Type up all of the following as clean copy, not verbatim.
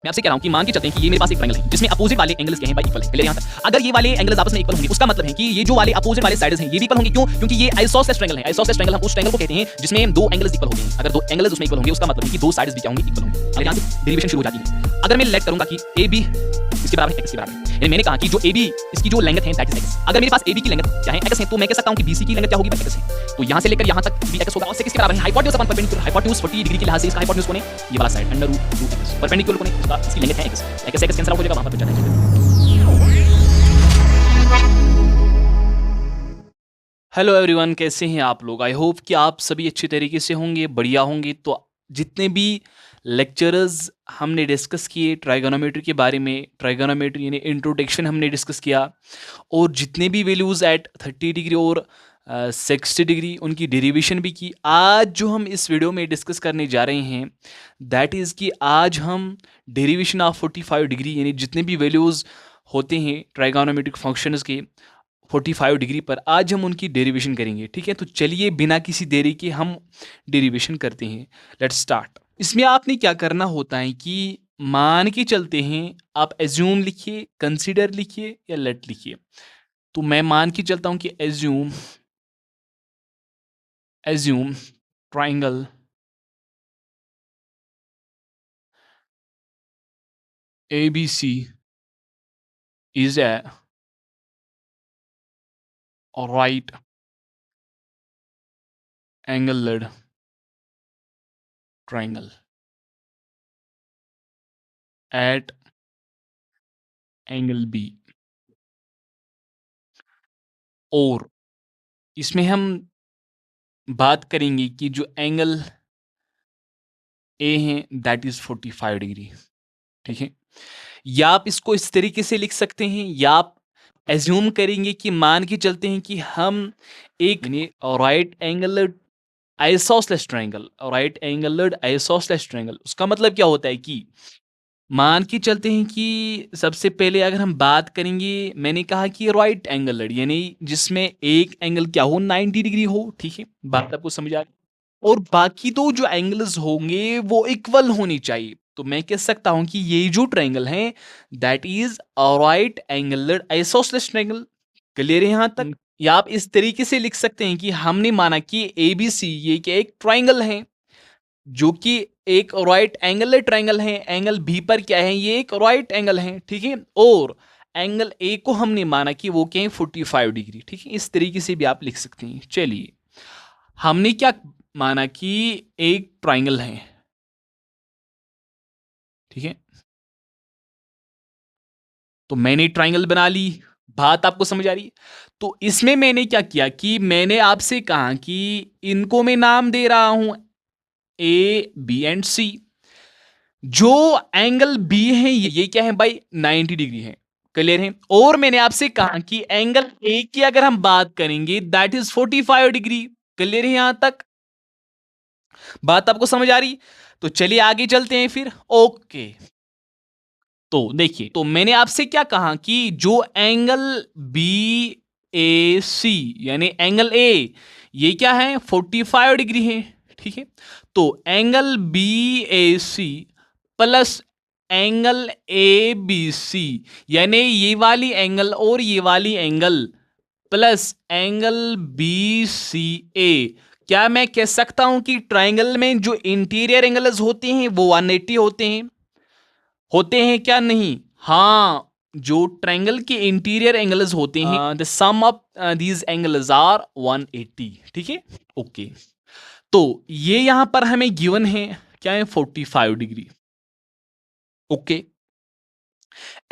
मैं आपसे कह रहा हूं कि मान के चलते हैं कि ये मेरे पास एक ट्रायंगल है जिसमें अपोजिट वाले एंगल्स क्या हैं भाई इक्वल है। क्लियर यहां तक? अगर ये वाले एंगल्स आपस में इक्वल होंगे उसका मतलब है कि ये जो वाले अपोजिट वाले साइड्स हैं ये भी इक्वल होंगे। क्यों? क्योंकि ये आइसोसेलेस ट्रायंगल है। आइसोसेलेस ट्रायंगल हम उस ट्रायंगल को कहते हैं जिसमें दो एंगल्स इक्वल हो गए हैं। अगर दो एंगल्स उसमें इक्वल होंगे उसका मतलब है कि दो साइड्स भी क्या होंगी इक्वल होंगे। अब यहां से डेरिवेशन शुरू हो जाती है। अगर मैं लेट करूंगा कि AB इसके बराबर है x के बराबर है, यानी मैंने कहा कि जो AB इसकी जो लेंथ है दैट इज x। अगर मेरे पास AB की लेंथ क्या है x है तो मैं कह सकता हूं कि BC की लेंथ क्या होगी x है। तो यहां से लेकर यहां तक भी x होगा और 6 किसके बराबर है हाइपोटेन्यूज अपन परपेंडिकुलर। हाइपोटेन्यूज 40 डिग्री के लिहाज से इसका हाइपोटेन्यूज कौन है? ये वाला साइड √2x परपेंडिकुलर कौन है? इसका इसकी लेंथ है x। x कैंसिल आउट हो जाएगा वहां पर बच जाता है। हेलो एवरीवन, कैसे हैं आप लोग? आई होप कि आप सभी अच्छे तरीके से होंगे, बढ़िया होंगे। तो जितने भी लेक्चरर्स हमने डिस्कस किए ट्राइगोनोमेट्री के बारे में, ट्राइगोनोमेट्री यानी इंट्रोडक्शन हमने डिस्कस किया, और जितने भी वैल्यूज़ एट 30 डिग्री और 60 डिग्री उनकी डेरिवेशन भी की। आज जो हम इस वीडियो में डिस्कस करने जा रहे हैं दैट इज़ कि आज हम डेरिवेशन ऑफ 45 डिग्री यानी जितने भी वैल्यूज़ होते हैं ट्राइगोनोमेट्रिक फंक्शंस के 45 डिग्री पर, आज हम उनकी डेरिवेशन करेंगे। ठीक है, तो चलिए बिना किसी देरी के हम डेरिवेशन करते हैं। Let's start. इसमें आपने क्या करना होता है कि मान के चलते हैं, आप एज्यूम लिखिए, कंसीडर लिखिए या लेट लिखिए। तो मैं मान के चलता हूं कि assume assume triangle ABC is a right angled triangle at angle B। और इसमें हम बात करेंगे कि जो एंगल A है दैट इज 45 डिग्री। ठीक है, या आप इसको इस तरीके से लिख सकते हैं, या आप एज्यूम करेंगे कि मान के चलते हैं कि हम एक right angle isosceles triangle, right angle isosceles triangle, उसका मतलब क्या होता है कि मान के चलते हैं कि सबसे पहले अगर हम बात करेंगे, मैंने कहा कि राइट एंगल यानी जिसमें एक एंगल क्या हो 90 डिग्री हो। ठीक है, बात आपको समझ आ गई। और बाकी दो जो एंगल्स होंगे वो इक्वल होनी चाहिए। तो मैं कह सकता हूं कि ये जो ट्रायंगल है that is right angle isosceles triangle. Clear है यहां तक? या आप इस तरीके से लिख सकते हैं कि हमने माना कि ABC ये क्या एक ट्रायंगल है जो कि एक राइट एंगल ट्रायंगल है। एंगल B पर क्या है? ये एक राइट एंगल है। ठीक है, और एंगल A को हमने माना कि वो क्या है 45 डिग्री। ठीक है, इस तरीके से भी आप लिख सकते हैं। चलिए, हमने क्या माना कि एक ट्रायंगल है। ठीक है, तो मैंने ट्रायंगल बना ली। बात आपको समझ आ रही है? तो इसमें मैंने क्या किया कि मैंने आपसे कहा कि इनको मैं नाम दे रहा हूं A B and C। जो एंगल B है ये क्या है भाई 90 डिग्री है। क्लियर है? और मैंने आपसे कहा कि एंगल A की अगर हम बात करेंगे दैट इज 45 डिग्री। क्लियर है यहां तक? बात आपको समझ आ रही? तो चलिए आगे चलते हैं फिर। ओके, तो देखिए, तो मैंने आपसे क्या कहा कि जो एंगल BAC यानी एंगल A ये क्या है 45 डिग्री है। ठीक है, तो angle BAC plus angle ABC यानी ये वाली एंगल और ये वाली एंगल प्लस एंगल BCA, क्या मैं कह सकता हूं कि ट्राइंगल में जो इंटीरियर एंगल्स होते हैं वो 180 होते हैं क्या? नहीं। हाँ, जो ट्रायंगल के इंटीरियर एंगल्स होते हैं the sum of these angles are 180। ठीक है, ओके। तो ये यहां पर हमें गिवन है क्या है 45 डिग्री। ओके,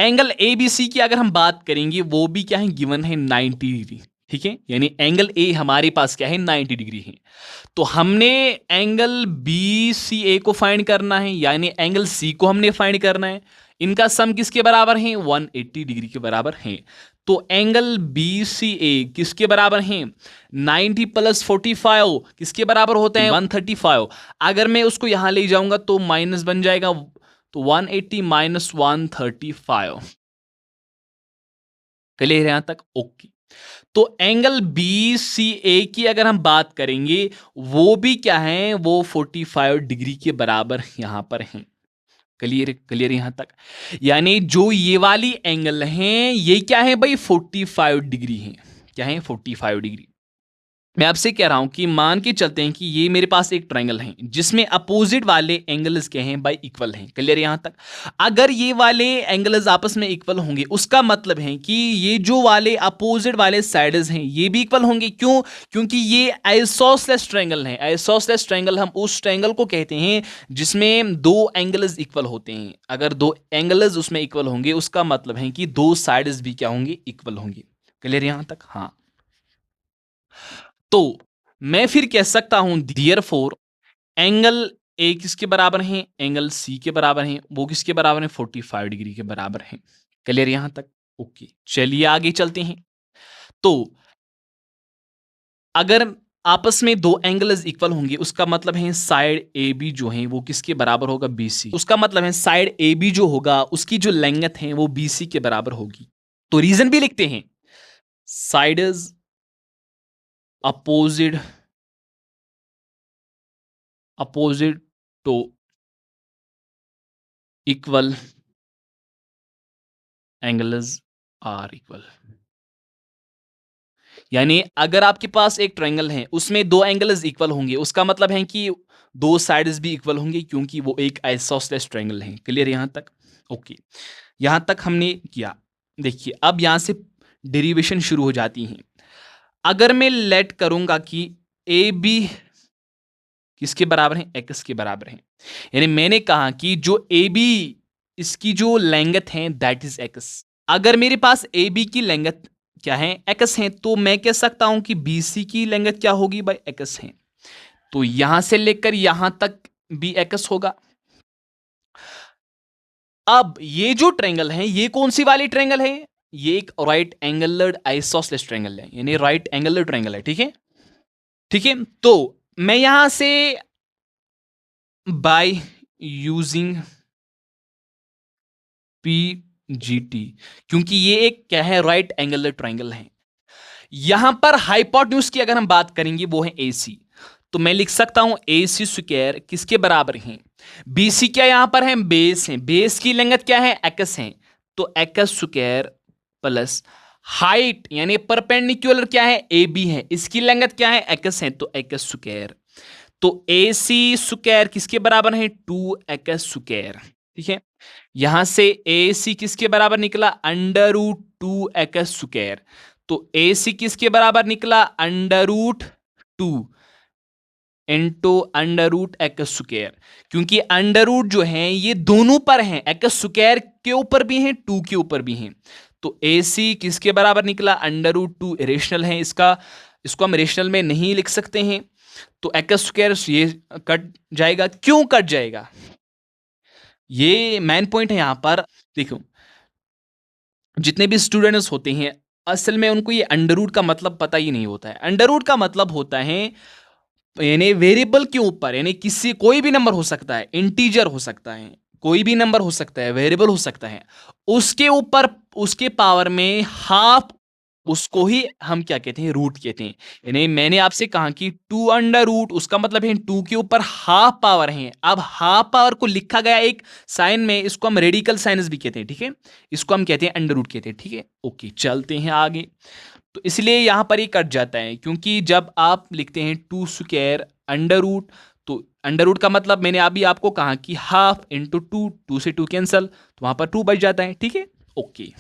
एंगल ABC की अगर हम बात करेंगे वो भी क्या है गिवन है 90 डिग्री। ठीक है, यानी एंगल A हमारे पास क्या है 90 डिग्री है। तो हमने एंगल BCA को फाइंड करना है, यानी एंगल C को हमने फाइंड करना है। इनका सम किसके बराबर है? 180 डिग्री के बराबर है। तो एंगल BCA किसके बराबर है? 90 प्लस 45 किसके बराबर होते हैं? 135। अगर मैं उसको यहां ले जाऊंगा तो माइनस बन जाएगा, तो 180 माइनस 135। क्लियर है यहां तक? ओके। तो एंगल BCA की अगर हम बात करेंगे वो भी क्या है, वो 45 डिग्री के बराबर यहां पर है। क्लियर क्लियर यहां तक? यानी जो ये वाली एंगल हैं ये क्या है भाई, 45 डिग्री है। क्या है, 45 डिग्री। मैं आपसे कह रहा हूं कि मान के चलते हैं कि ये मेरे पास एक ट्रायंगल है जिसमें अपोजिट वाले एंगल्स क्या हैं भाई, इक्वल हैं। क्लियर यहां तक? अगर ये वाले एंगल्स आपस में इक्वल होंगे उसका मतलब है कि ये जो वाले अपोजिट वाले साइड्स हैं ये भी इक्वल होंगे। क्यों? क्योंकि ये आइसोसेलेस ट्रायंगल है। आइसोसेलेस ट्रायंगल हम उस ट्रायंगल को कहते हैं जिसमें दो एंगल्स इक्वल होते हैं। अगर दो एंगल्स उसमें इक्वल होंगे उसका मतलब है कि दो साइड्स भी क्या होंगे, इक्वल होंगे। क्लियर यहां तक? हाँ। तो मैं फिर कह सकता हूं देयरफॉर एंगल ए किसके बराबर है, एंगल सी के बराबर है, वो किसके बराबर है, 45 डिग्री के बराबर है। क्लियर यहां तक? ओके, चलिए आगे चलते हैं। तो अगर आपस में दो एंगल्स इक्वल होंगे उसका मतलब है साइड ए बी जो है वो किसके बराबर होगा, बी सी। उसका मतलब है साइड ए बी जो होगा उसकी जो लेंथ है वो बी सी के बराबर होगी। तो रीजन भी लिखते हैं, sides opposite opposite to equal angles are equal. यानी अगर आपके पास एक ट्रायंगल है उसमें दो एंगल्स इक्वल होंगे उसका मतलब है कि दो साइड्स भी इक्वल होंगे क्योंकि वो एक आइसोसेलेस ट्रायंगल है। क्लियर यहां तक? ओके, यहां तक हमने किया। देखिए अब यहां से डेरिवेशन शुरू हो जाती हैं। अगर मैं लेट करूंगा कि ए बी किसके बराबर है, एक्स के बराबर है। यानी मैंने कहा कि जो ए बी इसकी जो लेंथ है दैट इज एक्स। अगर मेरे पास ए बी की लेंथ क्या है, एक्स है, तो मैं कह सकता हूं कि बी सी की लेंथ क्या होगी भाई, एक्स है। तो यहां से लेकर यहां तक भी एक्स होगा। अब ये जो ट्रायंगल है ये कौन सी वाली ट्रायंगल है, ये एक राइट एंगलर आइसोसेलेस ट्रायंगल है, यानी राइट एंगलर ट्रायंगल है। ठीक है, ठीक है। तो मैं यहां से by using P G T, क्योंकि ये एक क्या है, राइट एंगलर ट्रायंगल है। यहां पर हाइपोटेन्यूज की अगर हम बात करेंगे वो है ए सी। तो मैं लिख सकता हूं ए सी स्क्वायर किसके बराबर है, बी सी क्या यहां पर है, बेस है, बेस की लेंथ क्या है, एक्स है। तो एक्स स्क्वायर प्लस हाइट यानी परपेंडिकुलर क्या है, ए बी है, इसकी लेंथ क्या है, एक्स है, तो एक्स स्क्वायर। तो ए सी स्क्वायर किसके बराबर है, 2x स्क्वायर। ठीक है, यहां से ए सी किसके बराबर निकला, √2x²। तो ए सी किसके बराबर निकला, √2 इंटू √x²। क्योंकि अंडर रूट जो है ये दोनों पर है, x² के ऊपर भी है, 2 के ऊपर भी है। तो ए सी किसके बराबर निकला, √2। रेशनल है इसका, इसको हम रेशनल में नहीं लिख सकते हैं। तो x² ये कट जाएगा। क्यों कट जाएगा, ये मेन पॉइंट है यहां पर। देखो जितने भी स्टूडेंट्स होते हैं असल में उनको ये अंडर रूट का मतलब पता ही नहीं होता है। अंडर रूट का मतलब होता है यानी वेरिएबल के ऊपर, यानी किसी कोई भी नंबर हो सकता है, इंटीजर हो सकता है, कोई भी नंबर हो सकता है, वेरिएबल हो सकता है, उसके ऊपर उसके पावर में हाफ, उसको ही हम क्या कहते हैं, रूट कहते हैं। यानी मैंने आपसे कहा कि 2√, उसका मतलब है 2 के ऊपर हाफ पावर है। अब हाफ पावर को लिखा गया एक साइन में, इसको हम रेडिकल साइनस भी कहते हैं। ठीक है, इसको हम कहते हैं अंडर रूट कहते हैं। ठीक है, ओके, चलते हैं आगे। तो इसलिए यहां पर ये कट जाता है क्योंकि जब आप लिखते हैं 2² अंडर रूट, तो अंडर रूट का मतलब मैंने अभी आपको कहा कि हाफ इंटू 2, 2 से 2 कैंसल, तो वहां पर 2 बच जाता है। ठीक है, ओके।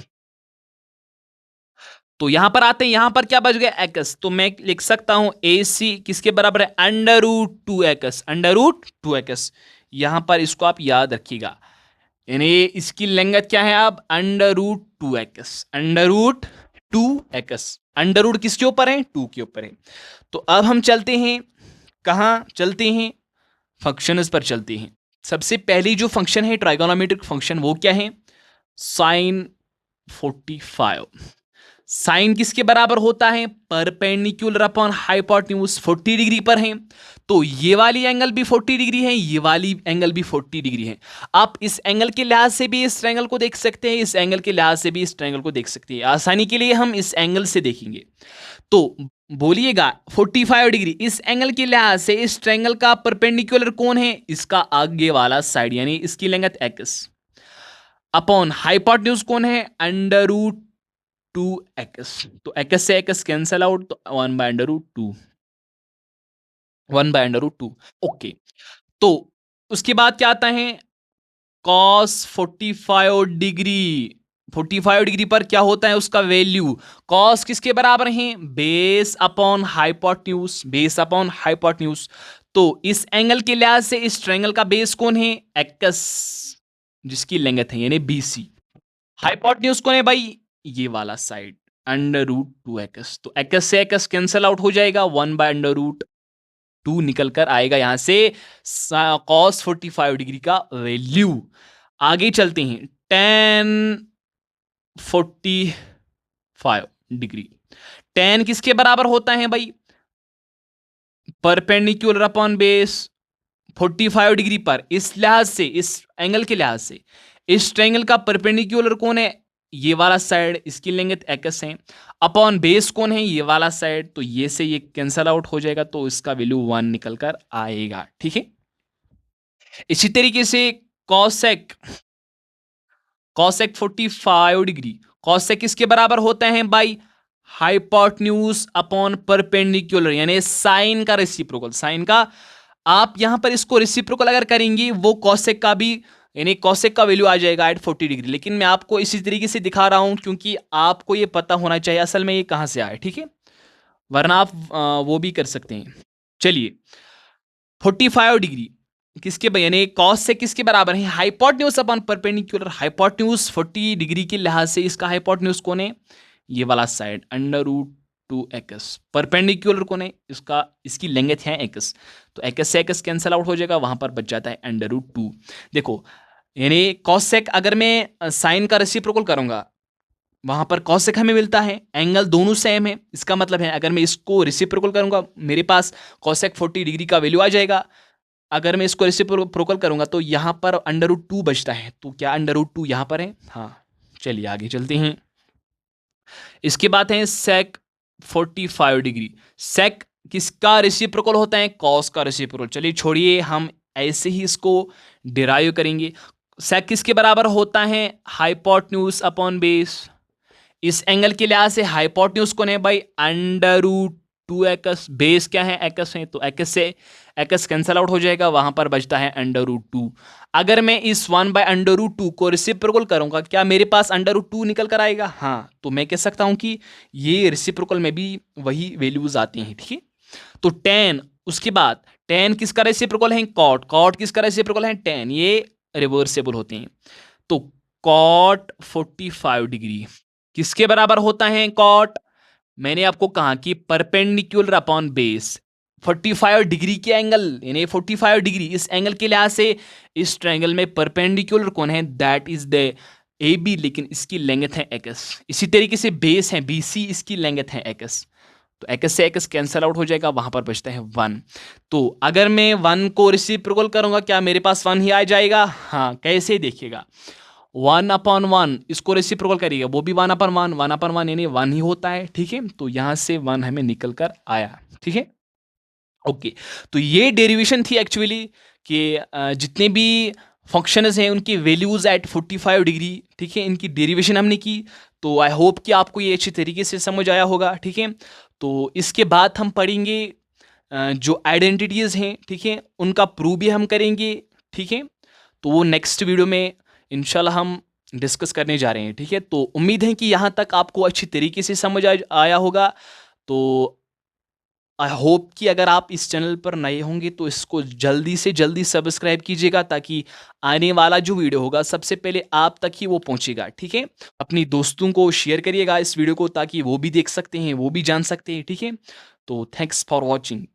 तो यहां पर आते हैं, यहां पर क्या बच गया, एक्स। तो मैं लिख सकता हूं ए सी किसके बराबर है, √2x, √2x। यहां पर इसको आप याद रखिएगा, यानी इसकी लेंथ क्या है, अब √2x, √2x। अंडर रूट किसके ऊपर है, 2 के ऊपर है। तो अब हम चलते हैं, कहां चलते हैं, फंक्शंस पर चलते हैं। सबसे पहली जो फंक्शन है ट्राइगोनोमेट्रिक फंक्शन, वो क्या है, साइन 45। साइन किसके बराबर होता है, परपेंडिकुलर अपॉन हाइपोटेन्यूज, 40 डिग्री पर है। तो ये वाली एंगल भी 40 डिग्री है, ये वाली एंगल भी 40 डिग्री है। आप इस एंगल के लिहाज से भी इस ट्रायंगल को देख सकते हैं, इस एंगल के लिहाज से भी इस ट्रायंगल को देख सकते हैं। आसानी के लिए हम इस एंगल से देखेंगे। तो बोलिएगा 45 डिग्री इस एंगल के लिहाज से इस ट्रायंगल का परपेंडिकुलर कौन है, इसका आगे वाला साइड यानी इसकी लेंथ एक्स अपॉन हाइपोटेन्यूज कौन है √2x। तो x से x कैंसल आउट तो 1/√2 1/√2। ओके, तो उसके बाद क्या आता है cos 45 डिग्री 45 डिग्री पर क्या होता है उसका वैल्यू cos किसके बराबर है बेस अपॉन हाइपोटेन्यूज। तो इस एंगल के लिहाज से इस ट्रायंगल का बेस कौन है एक्स जिसकी लेंथ है यानी BC। हाइपोटेन्यूज कौन है भाई ये वाला साइड √2x। तो x से x कैंसल आउट हो जाएगा 1/√2 निकल कर आएगा यहां से cos 45 डिग्री का वैल्यू। आगे चलते हैं tan 45 डिग्री tan किसके बराबर होता है भाई परपेंडिकुलर अपॉन बेस 45 डिग्री पर इस लिहाज से इस एंगल के लिहाज से इस ट्रायंगल का परपेंडिकुलर कौन है ये वाला साइड इसकी लेंथ एक्स है अपॉन बेस कौन है ये वाला साइड। तो ये से ये कैंसल आउट हो जाएगा तो इसका वैल्यू 1 निकल कर आएगा। ठीक है, इसी तरीके से कॉसेक 45 डिग्री कॉसेक किसके बराबर होते हैं भाई हाइपोटेन्यूज अपॉन परपेंडिकुलर यानी साइन का रेसिप्रोकल। साइन का आप यहां पर इसको रेसिप्रोकल अगर करेंगे वो कॉसेक का भी यानी कॉसेक का वैल्यू आ जाएगा एट 40 डिग्री। लेकिन मैं आपको इसी तरीके से दिखा रहा हूं क्योंकि आपको ये पता होना चाहिए असल में ये कहां से आए। ठीक है, वरना आप वो भी कर सकते हैं। चलिए 45 डिग्री किसके यानी कॉस से किसके बराबर है hypotenuse upon perpendicular. Hypotenuse 40 degree के लिहाज से इसका हाइपोटेन्यूज कौन है ये वाला साइड √2x। परपेंडिकुलर कौन है इसका इसकी लेंथ है x। तो x से x कैंसल आउट हो जाएगा वहां पर बच जाता है √2। देखो यानी कॉसेक अगर मैं साइन का रेसिप्रोकल करूंगा वहां पर कॉसेक हमें मिलता है एंगल दोनों सेम है। इसका मतलब है अगर मैं इसको रेसिप्रोकल करूंगा मेरे पास कॉसेक 40 डिग्री का वैल्यू आ जाएगा। अगर मैं इसको रेसिप्रोकल करूंगा तो यहां पर √2 बचता है। तो क्या √2 यहां पर है हाँ। चलिए आगे चलते हैं। इसके बाद है सेक 45 डिग्री। सेक किसका रेसिप्रोकल होता है कॉस का रेसिप्रोकल। चलिए छोड़िए हम ऐसे ही इसको डिराइव करेंगे। सेक किसके बराबर होता है हाइपोटेन्यूज अपॉन बेस। इस एंगल के लिहाज से हाइपोटेन्यूज कौन है भाई √2x। बेस क्या है x है तो x से x कैंसल आउट हो जाएगा वहां पर बचता है √2। अगर मैं इस 1/√2 को रेसिप्रोकल करूंगा क्या मेरे पास √2 निकल कर आएगा हाँ। तो मैं कह सकता हूं कि ये रेसिप्रोकल में भी वही वैल्यूज आती हैं। ठीक है, तो tan उसके बाद tan किसका रेसिप्रोकल है कॉट। कॉट किसका रेसिप्रोकल है tan। ये रिवर्सेबल होते हैं। तो कॉट 45 डिग्री किसके बराबर होता है कॉट। मैंने आपको कहा कि परपेंडिकुलर अपॉन बेस 45 डिग्री के एंगल यानी 45 डिग्री इस एंगल के लिहाज से इस ट्रायंगल में परपेंडिकुलर कौन है दैट इज द AB लेकिन इसकी लेंथ है x। इसी तरीके से बेस है BC इसकी लेंथ है x। तो x से x कैंसल आउट हो जाएगा वहां पर बचता है 1। तो अगर मैं 1 को रेसिप्रोकल करूंगा क्या मेरे पास 1 ही आ जाएगा हाँ। कैसे देखिएगा 1/1 इसको रेसिप्रोकल करिएगा वो भी 1/1 1/1 यानी 1 ही होता है। ठीक है, तो यहां से 1 हमें निकल कर आया। ठीक है, ओके। तो ये डेरिवेशन थी एक्चुअली कि जितने भी फंक्शंस हैं उनकी वैल्यूज एट 45 डिग्री। ठीक है, इनकी डेरिवेशन हमने की। तो आई होप कि आपको ये अच्छी तरीके से समझ आया होगा। ठीक है, तो इसके बाद हम पढ़ेंगे जो आइडेंटिटीज हैं ठीक है उनका प्रूव भी हम करेंगे। ठीक है, तो वो नेक्स्ट वीडियो में इंशाल्लाह हम डिस्कस करने जा रहे हैं। ठीक है, तो उम्मीद है कि यहाँ तक आपको अच्छी तरीके से समझ आया होगा। तो आई होप कि अगर आप इस चैनल पर नए होंगे तो इसको जल्दी से जल्दी सब्सक्राइब कीजिएगा ताकि आने वाला जो वीडियो होगा सबसे पहले आप तक ही वो पहुंचेगा। ठीक है, अपनी दोस्तों को शेयर करिएगा इस वीडियो को ताकि वो भी देख सकते हैं वो भी जान सकते हैं। ठीक है, तो थैंक्स फॉर वॉचिंग।